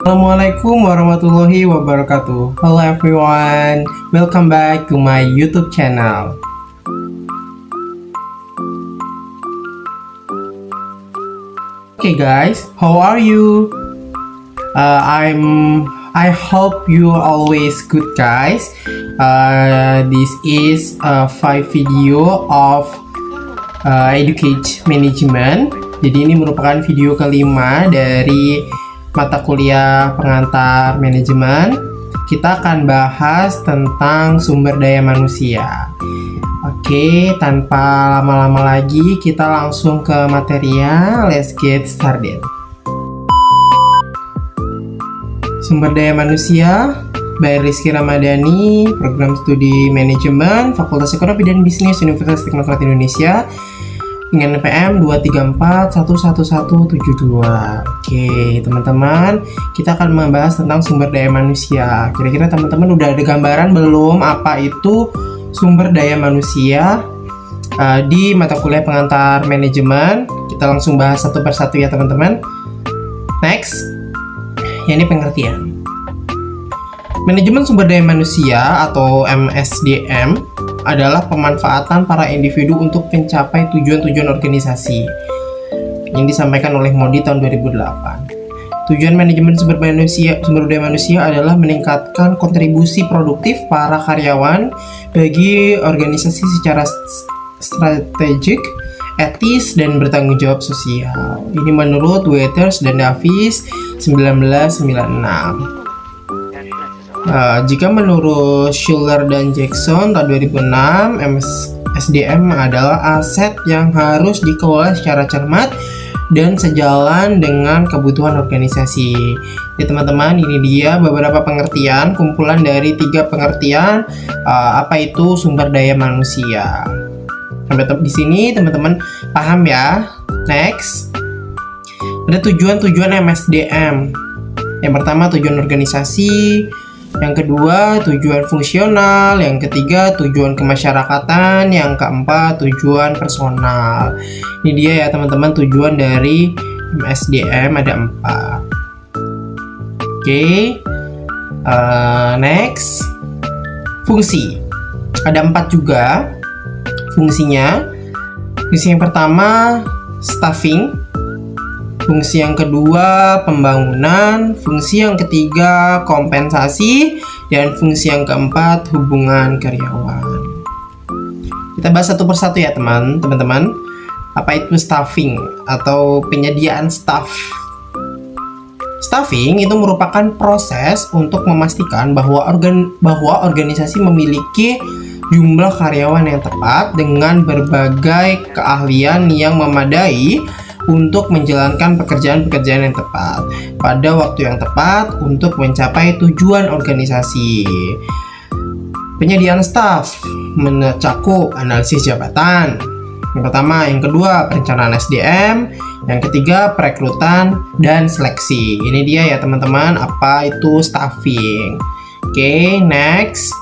Assalamualaikum warahmatullahi wabarakatuh. Hello everyone, welcome back to my YouTube channel. Okay guys, how are you? I hope you always good guys. This is a 5 video of Educate Management. Jadi ini merupakan video kelima dari mata kuliah pengantar manajemen. Kita akan bahas tentang sumber daya manusia. Oke, tanpa lama-lama lagi kita langsung ke materinya. Let's get started. Sumber daya manusia by Rizky Ramadhani, Program Studi Manajemen, Fakultas Ekonomi dan Bisnis Universitas Teknokrat Indonesia, dengan NPM 234111172. Oke, teman-teman, kita akan membahas tentang sumber daya manusia. Kira-kira teman-teman udah ada gambaran belum apa itu sumber daya manusia di mata kuliah pengantar manajemen? Kita langsung bahas satu persatu ya, teman-teman. Next, ini pengertian. Manajemen sumber daya manusia atau MSDM adalah pemanfaatan para individu untuk mencapai tujuan-tujuan organisasi yang disampaikan oleh Modi tahun 2008. Tujuan manajemen sumber daya manusia adalah meningkatkan kontribusi produktif para karyawan bagi organisasi secara strategik, etis, dan bertanggung jawab sosial. Ini menurut Waters dan Davis 1996. Jika menurut Schuller dan Jackson tahun 2006, MSDM adalah aset yang harus dikelola secara cermat dan sejalan dengan kebutuhan organisasi. Jadi teman-teman, ini dia beberapa pengertian, kumpulan dari 3 pengertian apa itu sumber daya manusia. Sampai di sini teman-teman paham ya. Next, ada tujuan-tujuan MSDM. Yang pertama tujuan organisasi, yang kedua tujuan fungsional, yang ketiga tujuan kemasyarakatan, yang keempat tujuan personal. Ini dia ya teman-teman, tujuan dari MSDM ada 4. Oke, next, fungsi ada 4 juga fungsinya. Fungsi yang pertama staffing, fungsi yang kedua pembangunan, fungsi yang ketiga kompensasi, dan fungsi yang keempat hubungan karyawan. Kita bahas satu persatu ya teman-teman. Apa itu staffing atau penyediaan staff? Staffing itu merupakan proses untuk memastikan bahwa organisasi memiliki jumlah karyawan yang tepat dengan berbagai keahlian yang memadai untuk menjalankan pekerjaan-pekerjaan yang tepat pada waktu yang tepat untuk mencapai tujuan organisasi. Penyediaan staf mencakup analisis jabatan. Yang pertama, yang kedua perencanaan SDM, yang ketiga perekrutan dan seleksi. Ini dia ya teman-teman, apa itu staffing. Oke, next.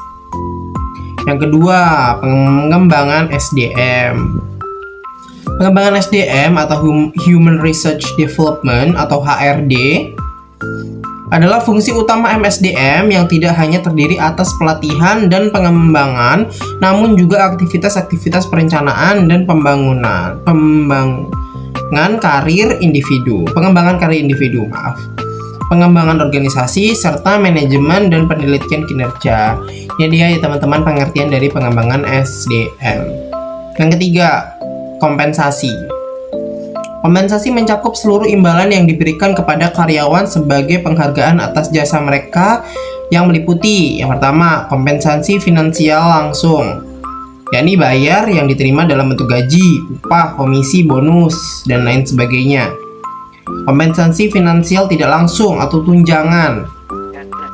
Yang kedua, pengembangan SDM. Pengembangan SDM atau Human Research Development atau HRD adalah fungsi utama MSDM yang tidak hanya terdiri atas pelatihan dan pengembangan, namun juga aktivitas-aktivitas perencanaan dan pengembangan karir individu, pengembangan organisasi, serta manajemen dan penelitian kinerja. Ini dia ya teman-teman pengertian dari pengembangan SDM. Yang ketiga, kompensasi. Kompensasi mencakup seluruh imbalan yang diberikan kepada karyawan sebagai penghargaan atas jasa mereka yang meliputi yang pertama, kompensasi finansial langsung, yakni bayar yang diterima dalam bentuk gaji, upah, komisi, bonus, dan lain sebagainya. Kompensasi finansial tidak langsung atau tunjangan.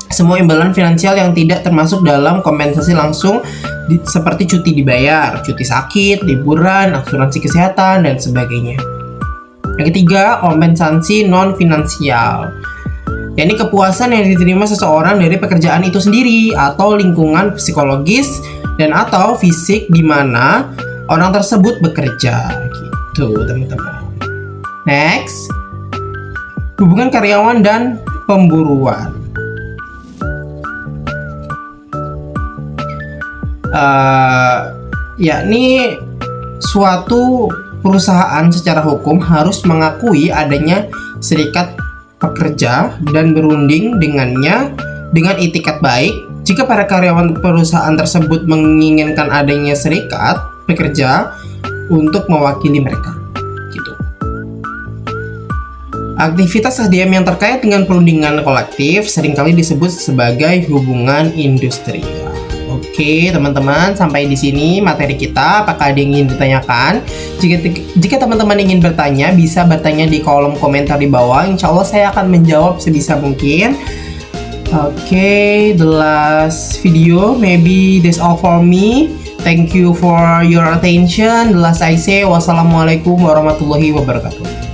Semua imbalan finansial yang tidak termasuk dalam kompensasi langsung seperti cuti dibayar, cuti sakit, liburan, asuransi kesehatan, dan sebagainya. Yang ketiga, kompensasi non-finansial, yakni kepuasan yang diterima seseorang dari pekerjaan itu sendiri atau lingkungan psikologis dan atau fisik di mana orang tersebut bekerja, gitu teman-teman. Next, hubungan karyawan dan pemburuan. Yakni suatu perusahaan secara hukum harus mengakui adanya serikat pekerja dan berunding dengannya dengan itikat baik jika para karyawan perusahaan tersebut menginginkan adanya serikat pekerja untuk mewakili mereka. Gitu. Aktivitas SDM yang terkait dengan perundingan kolektif seringkali disebut sebagai hubungan industrial. Oke, teman-teman, sampai di sini materi kita. Apakah ada yang ingin ditanyakan? Jika teman-teman ingin bertanya, bisa bertanya di kolom komentar di bawah. Insya Allah saya akan menjawab sebisa mungkin. Oke, the last video, maybe that's all for me. Thank you for your attention. The last I say, wassalamualaikum warahmatullahi wabarakatuh.